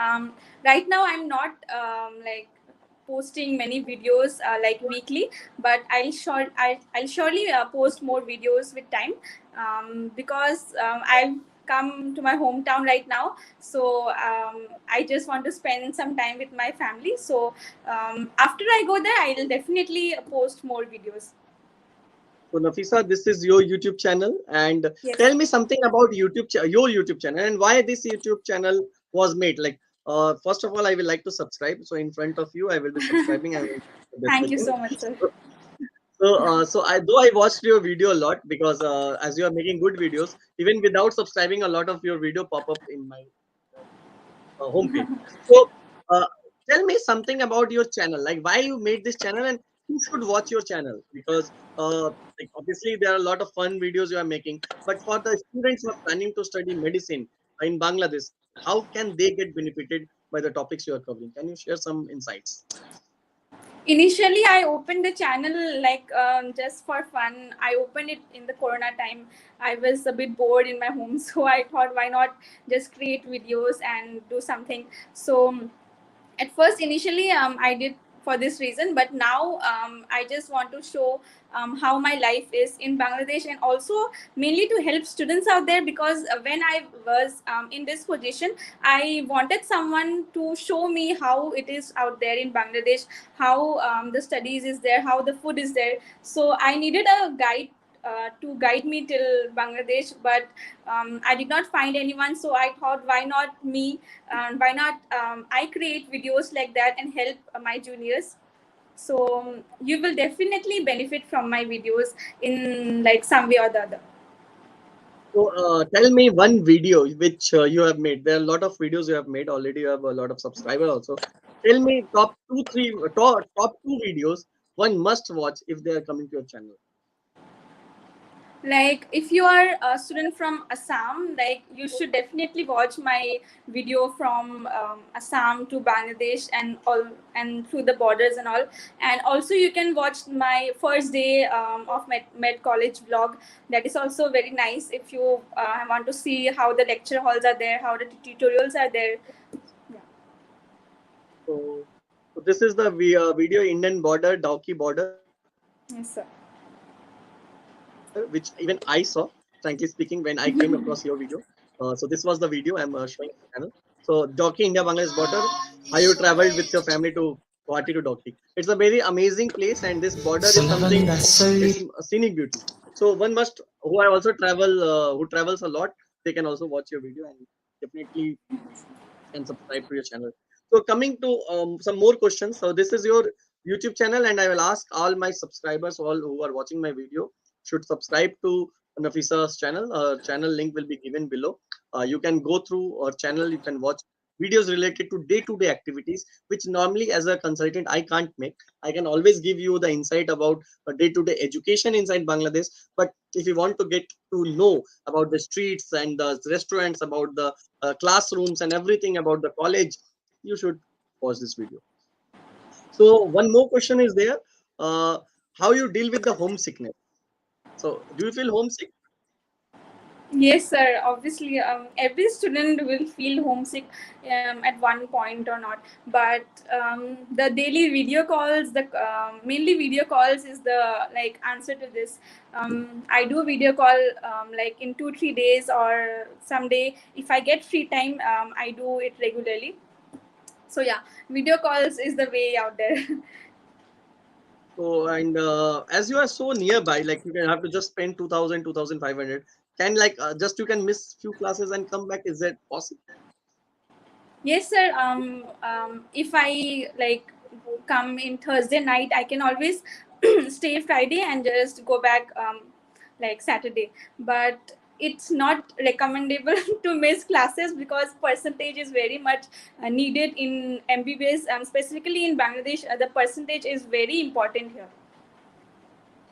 Right now, I'm not like posting many videos like weekly, but I'll surely post more videos with time, because I've come to my hometown right now, so I just want to spend some time with my family. So after I go there, I'll definitely post more videos. So Nafisa, this is your YouTube channel, and Yes. tell me something about your YouTube channel and why this YouTube channel was made. Like, first of all, I will like to subscribe. So in front of you, I will be subscribing. I will the Thank you discussion. so much, sir. So I though I watched your video a lot because as you are making good videos, even without subscribing, a lot of your video pop up in my homepage. So uh, tell me something about your channel, like why you made this channel and who should watch your channel because like obviously there are a lot of fun videos you are making, but for the students who are planning to study medicine in Bangladesh, how can they get benefited by the topics you are covering? Can you share some insights? Initially, I opened the channel like just for fun. I opened it in the Corona time. I was a bit bored in my home, so I thought, why not just create videos and do something. So at first, initially, I did for this reason, but now I just want to show how my life is in Bangladesh, and also mainly to help students out there, because when I was in this position, I wanted someone to show me how it is out there in Bangladesh, how the studies is there, how the food is there. So I needed a guide to guide me till Bangladesh, but I did not find anyone. So I thought, why not me? And why not I create videos like that and help my juniors? So you will definitely benefit from my videos in like some way or the other. So tell me one video which you have made. There are a lot of videos you have made already. You have a lot of subscribers also. Tell me top two, three, top two videos one must watch if they are coming to your channel. Like if you are a student from Assam, like you should definitely watch my video from Assam to Bangladesh and all, and through the borders and all. And also you can watch my first day of med college vlog. That is also very nice if you want to see how the lecture halls are there, how the tutorials are there. Yeah. So, so this is the video Indian border, Dauki border, which even I saw, frankly speaking, when I came across your video. So this was the video I'm showing on the channel. So Dauki, India, Bangladesh border. How you traveled with your family to Guwahati to Dauki. It's a very amazing place, and this border is something. It's a scenic beauty. So one must who I also who travels a lot. They can also watch your video and definitely and subscribe to your channel. So coming to some more questions. So this is your YouTube channel, and I will ask all my subscribers, all who are watching my video, should subscribe to Nafisa's channel. Channel link will be given below. You can go through our channel. You can watch videos related to day-to-day activities, which normally as a consultant I can't make. I can always give you the insight about day-to-day education inside Bangladesh. But if you want to get to know about the streets and the restaurants, about the classrooms and everything about the college, you should watch this video. So one more question is there. Uh, how you deal with the homesickness? So do you feel homesick? Yes, sir. Obviously, every student will feel homesick at one point or not. But the daily video calls, the mainly video calls is the like answer to this. I do video call like in 2 3 days or someday if I get free time. I do it regularly. So yeah, video calls is the way out there. So and as you are so nearby, like you can have to just spend 2,000, 2,500. Can like just you can miss few classes and come back. Is that possible? Yes, sir. If I like come in Thursday night, I can always stay Friday and just go back like Saturday. But it's not recommendable to miss classes because percentage is very much needed in MBBS, specifically in Bangladesh. The percentage is very important here.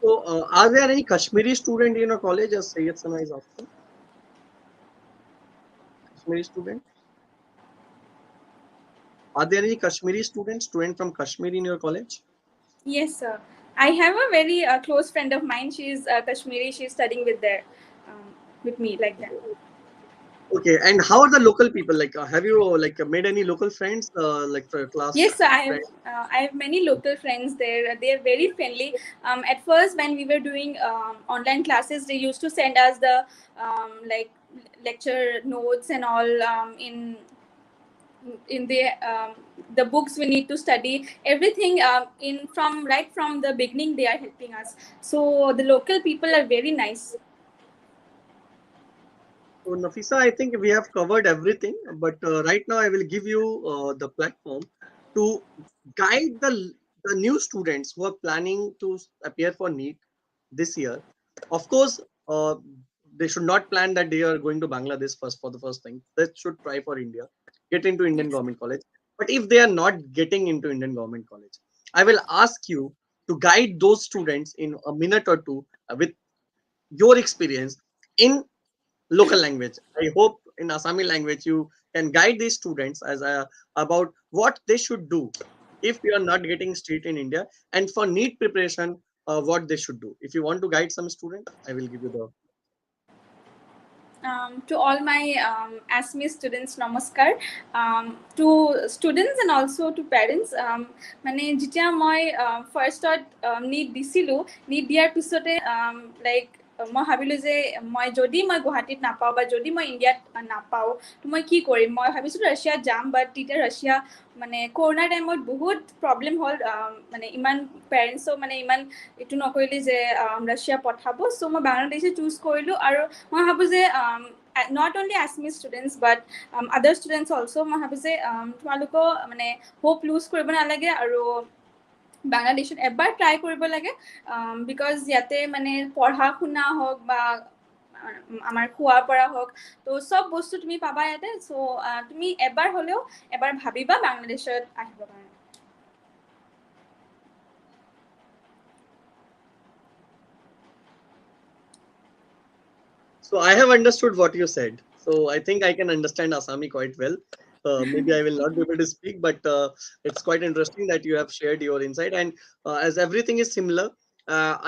So are there any Kashmiri student in your college? As Sayyid Sana is asking, Kashmiri student. Are there any Kashmiri students, student from Kashmir in your college? Yes, sir. I have a very close friend of mine. She's Kashmiri. She's studying with there, with me like that. Okay, and how are the local people? Like, have you made any local friends, like for class Yes, friends? I have many local friends there. They are very friendly. At first, when we were doing online classes, they used to send us the like lecture notes and all in the books we need to study. Everything in from right from the beginning, they are helping us. So the local people are very nice. So, Nafisa, I think we have covered everything, but right now I will give you the platform to guide the new students who are planning to appear for NEET this year. Of course, they should not plan that they are going to Bangladesh first for the first thing. They should try for India, get into Indian Yes. government college. But if they are not getting into Indian government college, I will ask you to guide those students in a minute or two with your experience in local language. I hope in Assami language you can guide these students about what they should do if you are not getting straight in India, and for NEET preparation, what they should do. If you want to guide some student, I will give you the. To all my ASME students, namaskar. To students and also to parents, মানে যেতিয়া মই ফাৰ্ষ্টত NEET দিছিলোঁ, NEET দিয়াৰ পিছতে like মই ভাবিলোঁ যে মই গুৱাহাটীত নাপাওঁ বা যদি মই ইণ্ডিয়াত নাপাওঁ, তো মই কি কৰিম। মই ভাবিছিলোঁ ৰাছিয়াত যাম, বাট তেতিয়া ৰাছিয়া মানে কৰোণাৰ টাইমত বহুত প্ৰব্লেম হ'ল। মানে ইমান পেৰেণ্টছেও মানে ইমান এইটো নকৰিলে যে ৰাছিয়া পঠাব। চ' মই বাংলাদেশে চুজ কৰিলোঁ। আৰু মই ভাবোঁ যে not only Assamese students but other students also, মই ভাবোঁ যে তোমালোকেও মানে হোপ লুজ কৰিব নালাগে আৰু বাংলাদেশত এবাৰ ট্ৰাই কৰিব লাগে। বিকজ ইয়াতে মানে পঢ়া শুনা হওক বা আমাৰ খোৱাৰ পৰা হওক, তো চব বস্তু তুমি পাবা ইয়াতে। চ' তুমি এবাৰ হ'লেও এবাৰ ভাবিবা বাংলাদেশত আহিবৰ কাৰণে। So I have understood what you said. So I think I can understand Assami quite well. Maybe I will not be able to speak, but it's quite interesting that you have shared your insight. And as everything is similar,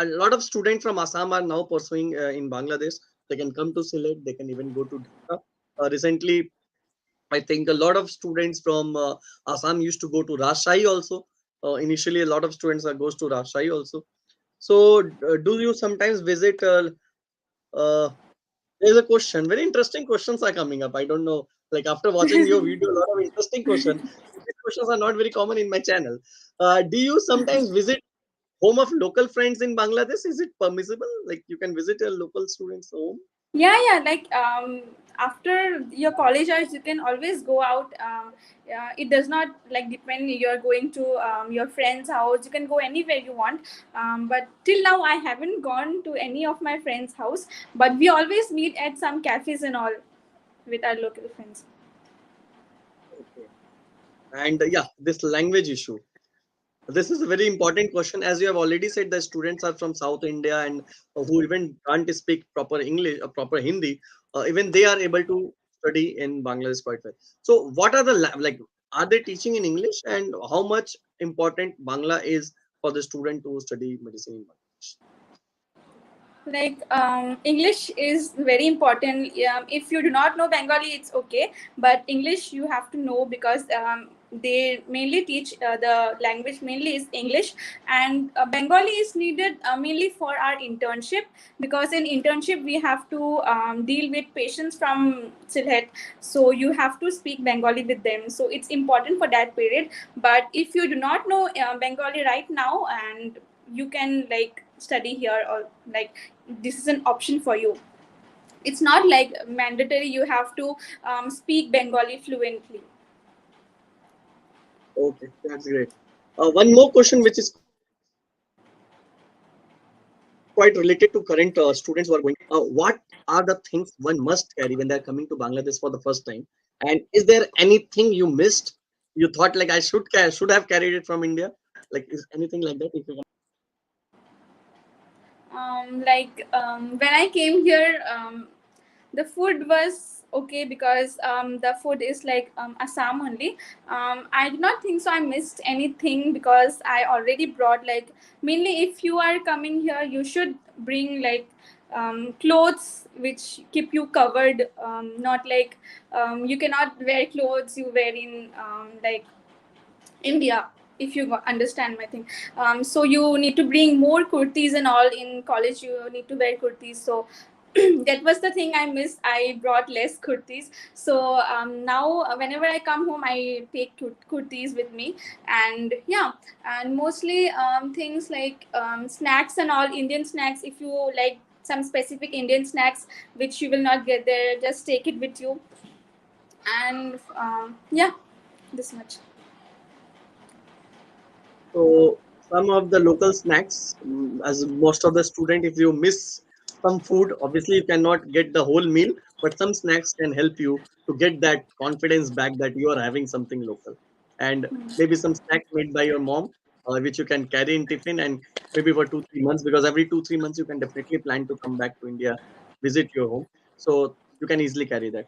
a lot of students from Assam are now pursuing in Bangladesh. They can come to Sylhet. They can even go to Dhaka. Recently, I think a lot of students from Assam used to go to Rajshahi also. Initially, a lot of students goes to Rajshahi also. So, do you sometimes visit? Uh, there's a question. Very interesting questions are coming up. I don't know. Like after watching your video, a lot of interesting questions. These questions are not very common in my channel. Do you sometimes visit home of local friends in Bangladesh? Is it permissible? Like you can visit a local student's home? Yeah, like after your college hours you can always go out. It does not like depend you're going to your friend's house. You can go anywhere you want. But till now I haven't gone to any of my friends' house, but we always meet at some cafes and all with our local friends. Okay. And yeah, this language issue. This is a very important question. As you have already said, the students are from South India and who even can't speak proper English, proper Hindi, even they are able to study in Bangladesh quite well. So, what are the like? Are they teaching in English, and how much important Bangla is for the student to study medicine in Bangladesh? Like English is very important. If you do not know Bengali, it's okay, but English you have to know because they mainly teach the language mainly is English, and Bengali is needed mainly for our internship, because in internship we have to deal with patients from Sylhet, so you have to speak Bengali with them, so it's important for that period. But if you do not know Bengali right now, and you can like study here, or like this is an option for you. It's not like mandatory you have to speak Bengali fluently. Okay, that's great. One more question, which is quite related to current students who are going. What are the things one must carry when they're coming to Bangladesh for the first time? And is there anything you missed? You thought like I should have carried it from India? Like is anything like that? If you can. When I came here, the food was okay because the food is like Assam only. I do not think so. I missed anything because I already brought like, mainly if you are coming here, you should bring like clothes which keep you covered. Not like you cannot wear clothes you wear in like India, if you understand my thing. So you need to bring more kurtis and all. In college, you need to wear kurtis. So that was the thing I missed. I brought less kurtis. So now, whenever I come home, I take kurtis with me. And yeah, and mostly things like snacks and all, Indian snacks. If you like some specific Indian snacks which you will not get there, just take it with you. And yeah, this much. So some of the local snacks, as most of the student, if you miss some food, obviously you cannot get the whole meal, but some snacks can help you to get that confidence back that you are having something local. And maybe some snacks made by your mom, which you can carry in tiffin and maybe for 2 3 months, because every 2 3 months you can definitely plan to come back to India, visit your home. So you can easily carry that.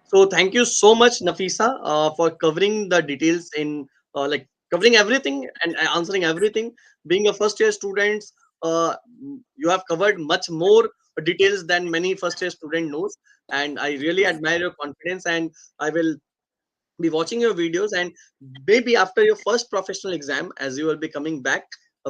So thank you so much, Nafisa, for covering the details in like covering everything and answering everything. Being a first year student, you have covered much more details than many first year student knows, and I really admire your confidence. And I will be watching your videos, and maybe after your first professional exam, as you will be coming back,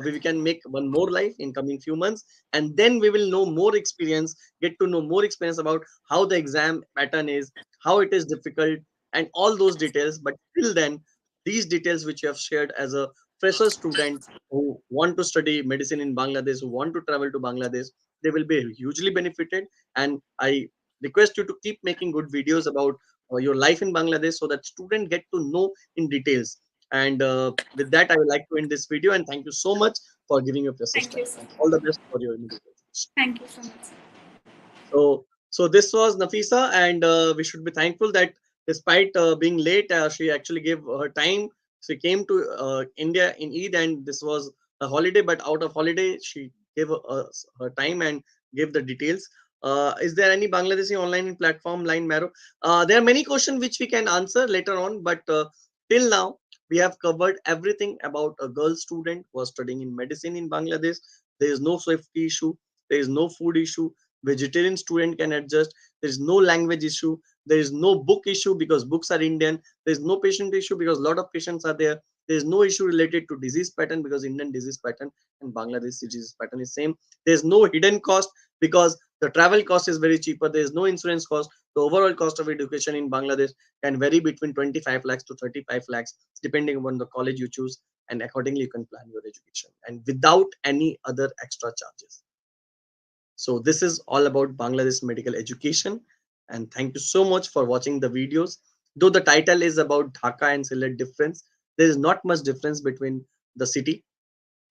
we can make one more live in coming few months, and then we will know more experience, get to know more experience about how the exam pattern is, how it is difficult, and all those details. But till then, these details which you have shared as a fresher student who want to study medicine in Bangladesh, who want to travel to Bangladesh, they will be hugely benefited. And I request you to keep making good videos about your life in Bangladesh, so that students get to know in details. And with that, I would like to end this video. And thank you so much for giving your precious Thank you, time. sir. And all the best for your immediate education. Thank you so much. So this was Nafisa, and we should be thankful that despite being late, she actually gave her time. She came to India in Eid, and this was a holiday. But out of holiday, she gave her time and gave the details. Is there any Bangladeshi online platform line, Maro? There are many questions which we can answer later on, but till now we have covered everything about a girl student who was studying in medicine in Bangladesh. There is no safety issue. There is no food issue. Vegetarian student can adjust. There is no language issue. There is no book issue because books are Indian. There is no patient issue because a lot of patients are there. There is no issue related to disease pattern because Indian disease pattern and Bangladesh disease pattern is same. There is no hidden cost because the travel cost is very cheaper. There is no insurance cost. The overall cost of education in Bangladesh can vary between 25 lakhs to 35 lakhs depending upon the college you choose, and accordingly you can plan your education and without any other extra charges. So this is all about Bangladesh medical education. And thank you so much for watching the videos. Though the title is about Dhaka and Sylhet difference, there is not much difference between the city.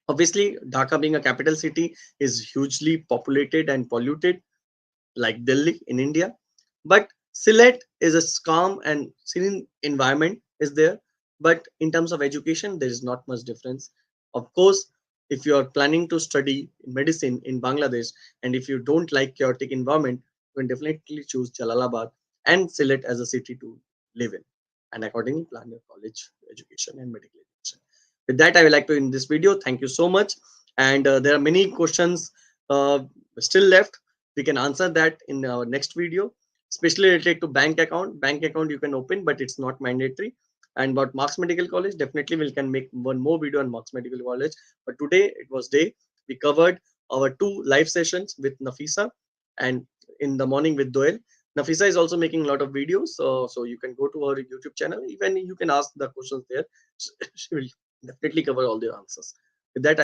Obviously, Dhaka being a capital city is hugely populated and polluted like Delhi in India. But Sylhet is a calm and serene environment is there. But in terms of education, there is not much difference. Of course, if you are planning to study medicine in Bangladesh, and if you don't like chaotic environment, you can definitely choose Jalalabad and Sylhet as a city to live in, and accordingly plan your college education and medical education. With that, I would like to end this video. Thank you so much. And there are many questions uh, still left. We can answer that in our next video, especially related to bank account you can open, but it's not mandatory. And about Marks Medical College, definitely we can make one more video on Marks Medical College. But today it was day, we covered our two live sessions with Nafisa and in the morning with Doel. Nafisa is also making a lot of videos, so you can go to our YouTube channel, even you can ask the questions there. She will definitely cover all the answers. With that,